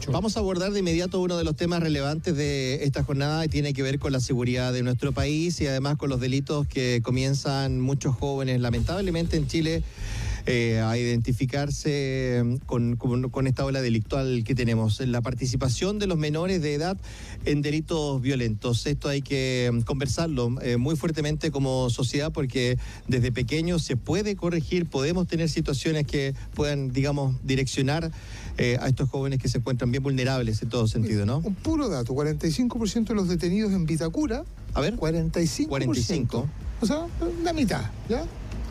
18. Vamos a abordar de inmediato uno de los temas relevantes de esta jornada y tiene que ver con la seguridad de nuestro país y además con los delitos que comienzan muchos jóvenes, lamentablemente en Chile, a identificarse con esta ola delictual que tenemos. La participación de los menores de edad en delitos violentos. Esto hay que conversarlo muy fuertemente como sociedad porque desde pequeños se puede corregir, podemos tener situaciones que puedan, digamos, direccionar a estos jóvenes que se encuentran bien vulnerables en todo sentido, ¿no? Un puro dato, 45% de los detenidos en Vitacura, A ver, 45%. O sea, la mitad, ¿ya?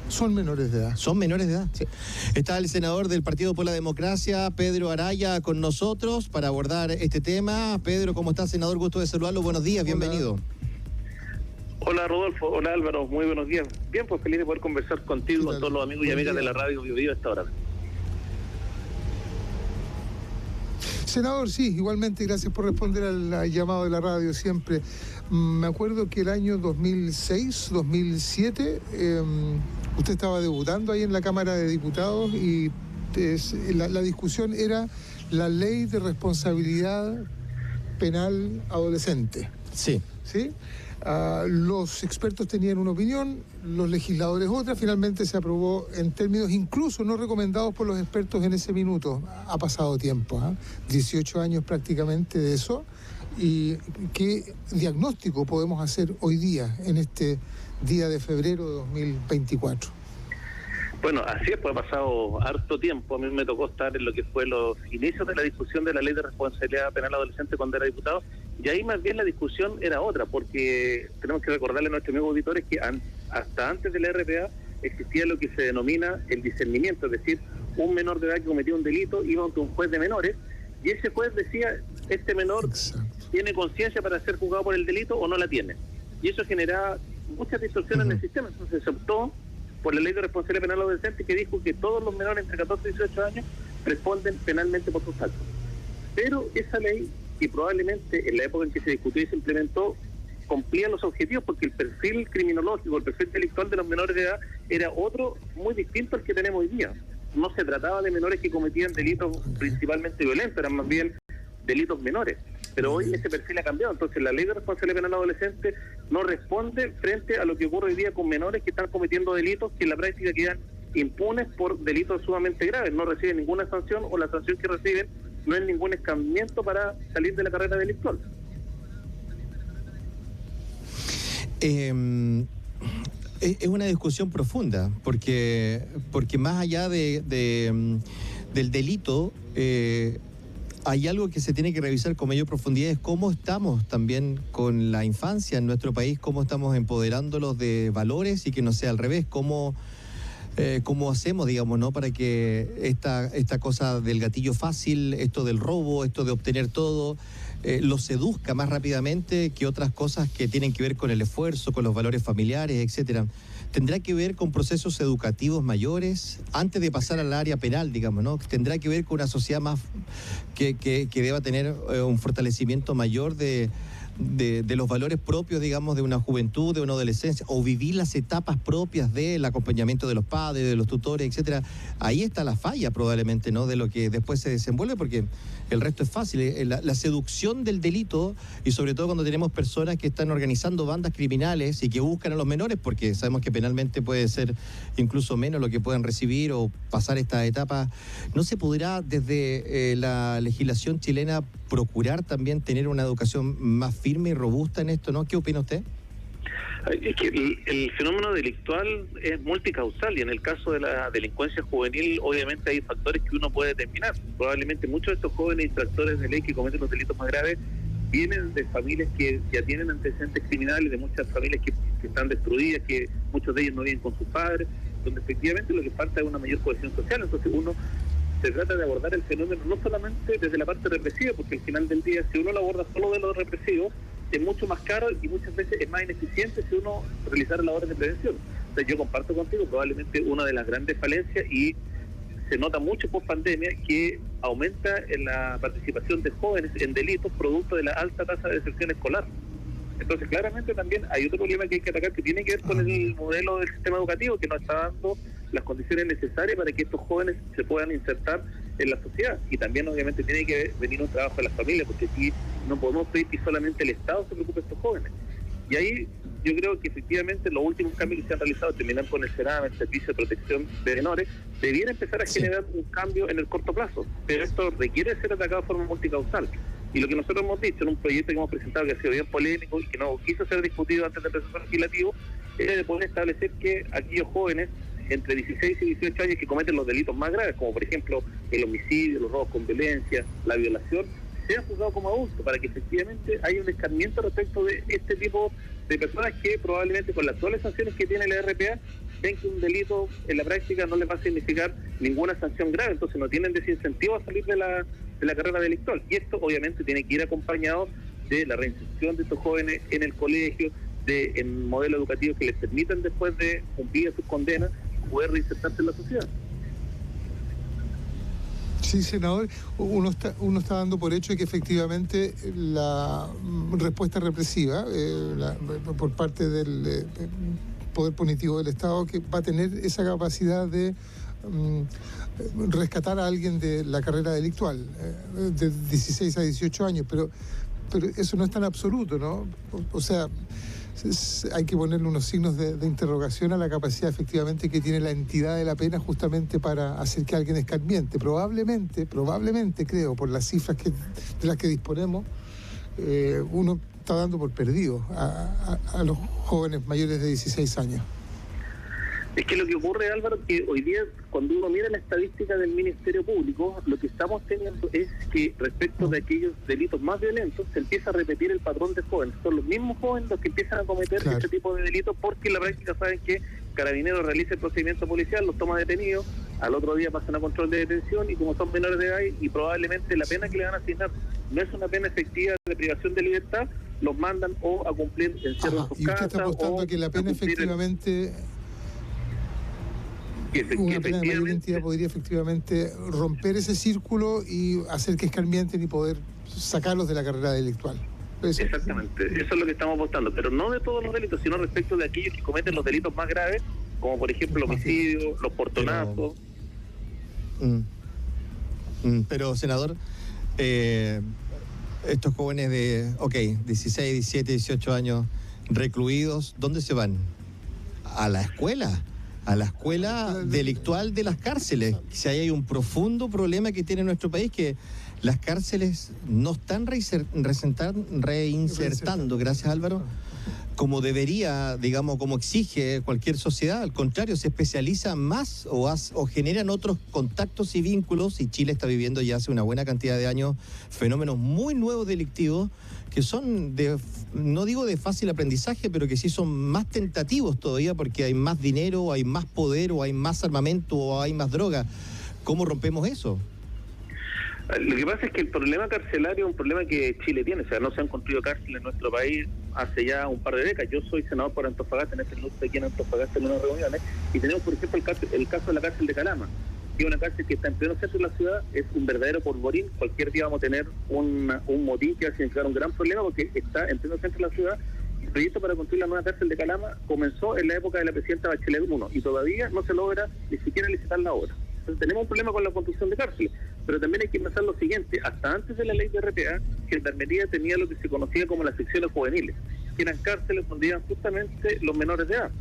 Son menores de edad. ¿Son menores de edad? Sí. Está el senador del Partido por la Democracia, Pedro Araya, con nosotros para abordar este tema. Pedro, ¿cómo está, senador? Gusto de saludarlo. Buenos días, bienvenido. Hola Rodolfo, hola Álvaro, muy buenos días. Bien, pues feliz de poder conversar contigo, con todos los amigos y amigas de la radio Bio Bio a esta hora. Senador, sí, igualmente gracias por responder al llamado de la radio siempre. Me acuerdo que el año 2006, 2007, usted estaba debutando ahí en la Cámara de Diputados y la discusión era la ley de responsabilidad penal adolescente. Sí. ¿Sí? Los expertos tenían una opinión, los legisladores otra, finalmente se aprobó en términos incluso no recomendados por los expertos en ese minuto. Ha pasado tiempo, 18 años prácticamente de eso. ¿Y qué diagnóstico podemos hacer hoy día, en este día de febrero de 2024? Bueno, así es, pues ha pasado harto tiempo. A mí me tocó estar en lo que fue los inicios de la discusión de la ley de responsabilidad penal adolescente cuando era diputado, y ahí más bien la discusión era otra, porque tenemos que recordarle a nuestros amigos auditores que hasta antes de la RPA existía lo que se denomina el discernimiento, es decir, un menor de edad que cometía un delito iba ante un juez de menores, y ese juez decía, este menor tiene conciencia para ser juzgado por el delito o no la tiene. Y eso generaba muchas distorsiones en el sistema, entonces se optó por la ley de responsabilidad penal adolescente que dijo que todos los menores entre 14 y 18 años responden penalmente por sus actos. Pero esa ley, que probablemente en la época en que se discutió y se implementó, cumplía los objetivos porque el perfil criminológico, el perfil delictual de los menores de edad era otro muy distinto al que tenemos hoy día. No se trataba de menores que cometían delitos principalmente violentos, eran más bien delitos menores. Pero hoy ese perfil ha cambiado, entonces la ley de responsabilidad penal adolescente no responde frente a lo que ocurre hoy día con menores que están cometiendo delitos que en la práctica quedan impunes por delitos sumamente graves, no reciben ninguna sanción o la sanción que reciben no es ningún escarmiento para salir de la carrera delictual. Es una discusión profunda, porque más allá del delito, hay algo que se tiene que revisar con mayor profundidad, es cómo estamos también con la infancia en nuestro país, cómo estamos empoderándolos de valores y que no sea al revés, cómo hacemos, digamos, ¿no? Para que esta cosa del gatillo fácil, esto del robo, esto de obtener todo, los seduzca más rápidamente que otras cosas que tienen que ver con el esfuerzo, con los valores familiares, etcétera. ¿Tendrá que ver con procesos educativos mayores antes de pasar al área penal, digamos, ¿no? ¿Tendrá que ver con una sociedad más que deba tener un fortalecimiento mayor de los valores propios, digamos, de una juventud, de una adolescencia, o vivir las etapas propias del acompañamiento de los padres, de los tutores, etcétera? Ahí está la falla probablemente, ¿no? De lo que después se desenvuelve, porque el resto es fácil. La seducción del delito, y sobre todo cuando tenemos personas que están organizando bandas criminales y que buscan a los menores, porque sabemos que penalmente puede ser incluso menos lo que puedan recibir o pasar esta etapa, ¿no se podrá desde la legislación chilena procurar también tener una educación más firme y robusta en esto, ¿no? ¿Qué opina usted? Es que el fenómeno delictual es multicausal y en el caso de la delincuencia juvenil obviamente hay factores que uno puede determinar. Probablemente muchos de estos jóvenes infractores de ley que cometen los delitos más graves vienen de familias que ya tienen antecedentes criminales, de muchas familias que están destruidas, que muchos de ellos no viven con sus padres, donde efectivamente lo que falta es una mayor cohesión social. Entonces se trata de abordar el fenómeno no solamente desde la parte represiva, porque al final del día, si uno lo aborda solo de lo represivo, es mucho más caro y muchas veces es más ineficiente si uno realizara labores de prevención. Entonces yo comparto contigo, probablemente una de las grandes falencias, y se nota mucho post pandemia, que aumenta en la participación de jóvenes en delitos producto de la alta tasa de deserción escolar. Entonces claramente también hay otro problema que hay que atacar, que tiene que ver con el modelo del sistema educativo, que no está dando las condiciones necesarias para que estos jóvenes se puedan insertar en la sociedad. Y también obviamente tiene que venir un trabajo de las familias, porque aquí no podemos pedir que solamente el Estado se preocupe de estos jóvenes. Y ahí yo creo que efectivamente los últimos cambios que se han realizado, terminar con el SENAM, el Servicio de Protección de Menores, debiera empezar a generar un cambio en el corto plazo, pero esto requiere ser atacado de forma multicausal. Y lo que nosotros hemos dicho en un proyecto que hemos presentado, que ha sido bien polémico y que no quiso ser discutido antes del proceso legislativo, es de poder establecer que aquellos jóvenes entre 16 y 18 años que cometen los delitos más graves, como por ejemplo el homicidio, los robos con violencia, la violación, sean juzgados como adultos, para que efectivamente haya un escarmiento respecto de este tipo de personas que probablemente con las actuales sanciones que tiene la RPA ven que un delito en la práctica no les va a significar ninguna sanción grave, entonces no tienen desincentivo a salir de la carrera delictual. Y esto obviamente tiene que ir acompañado de la reinserción de estos jóvenes en el colegio, en modelos educativos que les permitan, después de cumplir sus condenas, poder reinsertarse en la sociedad. Sí, senador, uno está dando por hecho que efectivamente la respuesta represiva por parte del Poder Punitivo del Estado, que va a tener esa capacidad de rescatar a alguien de la carrera delictual, de 16 a 18 años, pero eso no es tan absoluto, ¿no? O sea, hay que ponerle unos signos de interrogación a la capacidad efectivamente que tiene la entidad de la pena justamente para hacer que alguien escarmiente. Probablemente creo, por las cifras de las que disponemos, uno está dando por perdido a los jóvenes mayores de 16 años. Es que lo que ocurre, Álvaro, que hoy día, cuando uno mira la estadística del Ministerio Público, lo que estamos teniendo es que respecto de aquellos delitos más violentos, se empieza a repetir el patrón de jóvenes. Son los mismos jóvenes los que empiezan a cometer este tipo de delitos, porque en la práctica saben que Carabineros realiza el procedimiento policial, los toma detenidos, al otro día pasan a control de detención, y como son menores de edad y probablemente la pena que le van a asignar no es una pena efectiva de privación de libertad, los mandan o a cumplir encierro en sus casas. ¿Y usted está apostando a que la pena efectivamente... una pena de mayor entidad podría efectivamente romper ese círculo y hacer que escarmienten y poder sacarlos de la carrera delictual? Exactamente, eso es lo que estamos apostando, pero no de todos los delitos, sino respecto de aquellos que cometen los delitos más graves, como por ejemplo el homicidio, los portonazos. Pero, senador, estos jóvenes de, 16, 17, 18 años recluidos, ¿dónde se van? ¿A la escuela? A la escuela delictual de las cárceles. Si hay un profundo problema que tiene nuestro país, que las cárceles no están reinsertando, gracias Álvaro, como debería, digamos, como exige cualquier sociedad. Al contrario, se especializan más o generan otros contactos y vínculos, y Chile está viviendo ya hace una buena cantidad de años fenómenos muy nuevos delictivos que son no digo de fácil aprendizaje, pero que sí son más tentativos todavía, porque hay más dinero, o hay más poder, o hay más armamento, o hay más droga. ¿Cómo rompemos eso? Lo que pasa es que el problema carcelario es un problema que Chile tiene, o sea, no se han construido cárceles en nuestro país hace ya un par de décadas. Yo soy senador por Antofagasta, en este minuto estoy aquí en Antofagasta en unas reuniones, y tenemos por ejemplo el caso de la cárcel de Calama, que es una cárcel que está en pleno centro de la ciudad, es un verdadero polvorín. Cualquier día vamos a tener un motín que va a significar un gran problema, porque está en pleno centro de la ciudad. El proyecto para construir la nueva cárcel de Calama comenzó en la época de la presidenta Bachelet 1 y todavía no se logra ni siquiera licitar la obra. Entonces tenemos un problema con la construcción de cárceles, pero también hay que pensar lo siguiente: hasta antes de la ley de RPA, Gendarmería tenía lo que se conocía como las secciones juveniles, que eran cárceles donde iban justamente los menores de edad.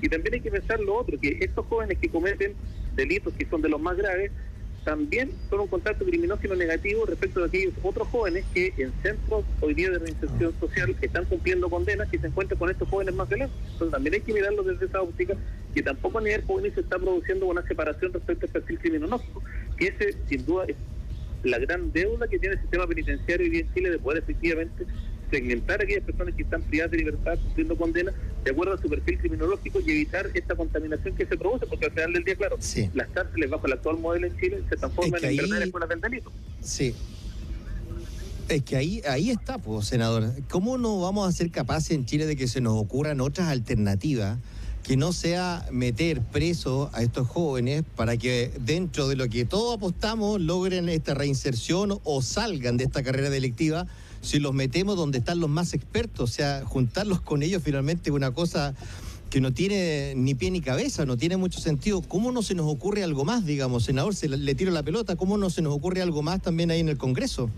Y también hay que pensar lo otro, que estos jóvenes que cometen delitos que son de los más graves, también son un contacto criminógeno negativo respecto de aquellos otros jóvenes que en centros hoy día de reinserción social están cumpliendo condenas y se encuentran con estos jóvenes más violentos. Entonces también hay que mirarlo desde esa óptica, que tampoco a nivel juvenil se está produciendo una separación respecto al perfil criminológico, que ese sin duda es la gran deuda que tiene el sistema penitenciario hoy día en Chile, de poder efectivamente segmentar a aquellas personas que están privadas de libertad cumpliendo condenas de acuerdo a su perfil criminológico y evitar esta contaminación que se produce, porque al final del día, claro, las cárceles bajo el actual modelo en Chile se transforman en verdaderas escuelas del delito. Sí. Es que ahí está, pues, senador. ¿Cómo no vamos a ser capaces en Chile de que se nos ocurran otras alternativas que no sea meter preso a estos jóvenes para que dentro de lo que todos apostamos logren esta reinserción o salgan de esta carrera delictiva? Si los metemos donde están los más expertos, o sea, juntarlos con ellos finalmente es una cosa que no tiene ni pie ni cabeza, no tiene mucho sentido. ¿Cómo no se nos ocurre algo más, digamos, senador? Le tiro la pelota, ¿cómo no se nos ocurre algo más también ahí en el Congreso?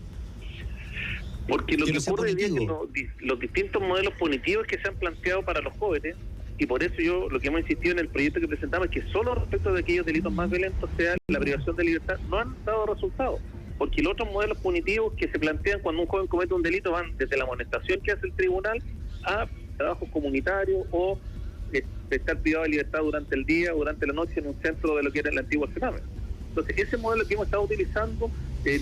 Porque lo que no ocurre es que los distintos modelos punitivos que se han planteado para los jóvenes, y por eso yo lo que hemos insistido en el proyecto que presentamos es que solo respecto de aquellos delitos más violentos, sea la privación de libertad, no han dado resultados. Porque los otros modelos punitivos que se plantean cuando un joven comete un delito van desde la amonestación que hace el tribunal a trabajos comunitarios o estar privado de libertad durante el día o durante la noche en un centro de lo que era el antiguo Sename. Entonces, ese modelo que hemos estado utilizando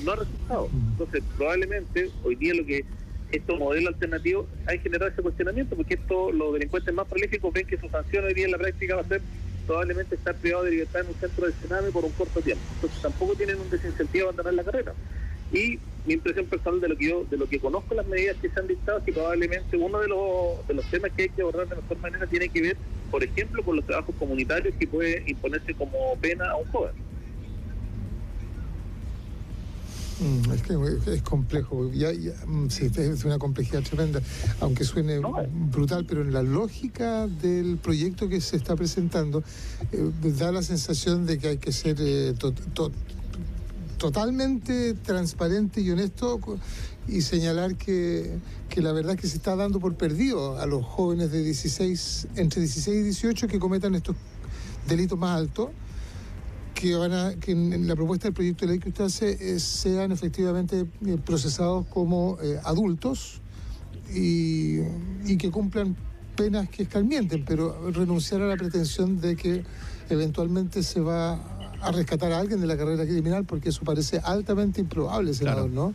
no ha resultado. Entonces, probablemente hoy día lo que estos modelos alternativos han generado ese cuestionamiento, porque los delincuentes más prolíficos ven que su sanción hoy día en la práctica va a ser probablemente estar privado de libertad en un centro de Sename por un corto tiempo. Entonces tampoco tienen un desincentivo a abandonar la carrera. Y mi impresión personal de lo que conozco las medidas que se han dictado es que probablemente uno de los temas que hay que abordar de mejor manera tiene que ver, por ejemplo, con los trabajos comunitarios que puede imponerse como pena a un joven. Es que es complejo, sí, es una complejidad tremenda, aunque suene brutal, pero en la lógica del proyecto que se está presentando da la sensación de que hay que ser totalmente transparente y honesto y señalar que la verdad es que se está dando por perdido a los jóvenes de entre 16 y 18 que cometan estos delitos más altos, que en la propuesta del proyecto de ley que usted hace sean efectivamente procesados como adultos y que cumplan penas que escarmienten, pero renunciar a la pretensión de que eventualmente se va a rescatar a alguien de la carrera criminal, porque eso parece altamente improbable, senador, claro. ¿No?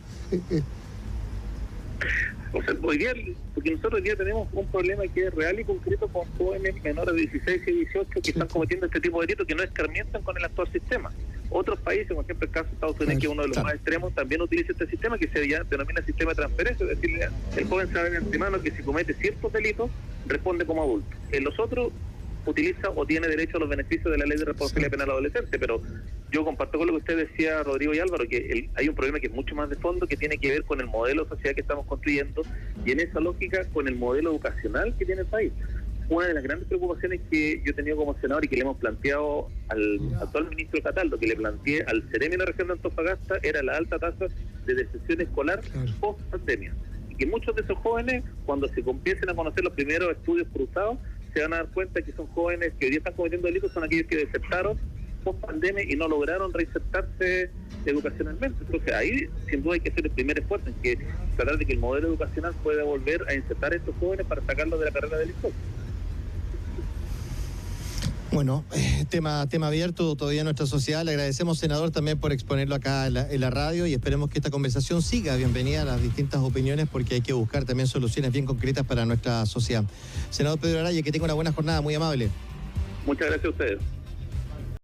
O sea, hoy día, porque nosotros hoy día tenemos un problema que es real y concreto con jóvenes menores de 16 y 18 que están cometiendo este tipo de delitos que no escarmientan con el actual sistema. Otros países, como ejemplo el caso de Estados Unidos, que es uno de los más extremos, también utiliza este sistema que se denomina sistema de transferencia, es decir, el joven sabe de antemano que si comete ciertos delitos, responde como adulto. En los otros utiliza o tiene derecho a los beneficios de la ley de responsabilidad penal adolescente, pero yo comparto con lo que usted decía, Rodrigo y Álvaro, que hay un problema que es mucho más de fondo, que tiene que ver con el modelo de sociedad que estamos construyendo y en esa lógica con el modelo educacional que tiene el país. Una de las grandes preocupaciones que yo he tenido como senador y que le hemos planteado al actual ministro Cataldo, que le planteé al Ceremi en la región de Antofagasta, era la alta tasa de deserción escolar post pandemia. Y que muchos de esos jóvenes, cuando se comiencen a conocer los primeros estudios cruzados, se van a dar cuenta que son jóvenes que hoy día están cometiendo delitos, son aquellos que desertaron post pandemia y no lograron reinsertarse educacionalmente. Entonces ahí sin duda hay que hacer el primer esfuerzo en que tratar de que el modelo educacional pueda volver a insertar a estos jóvenes para sacarlos de la carrera delictuosa. Bueno, tema abierto todavía en nuestra sociedad. Le agradecemos, senador, también por exponerlo acá en la radio y esperemos que esta conversación siga. Bienvenida a las distintas opiniones porque hay que buscar también soluciones bien concretas para nuestra sociedad. Senador Pedro Araya, que tenga una buena jornada, muy amable. Muchas gracias a ustedes.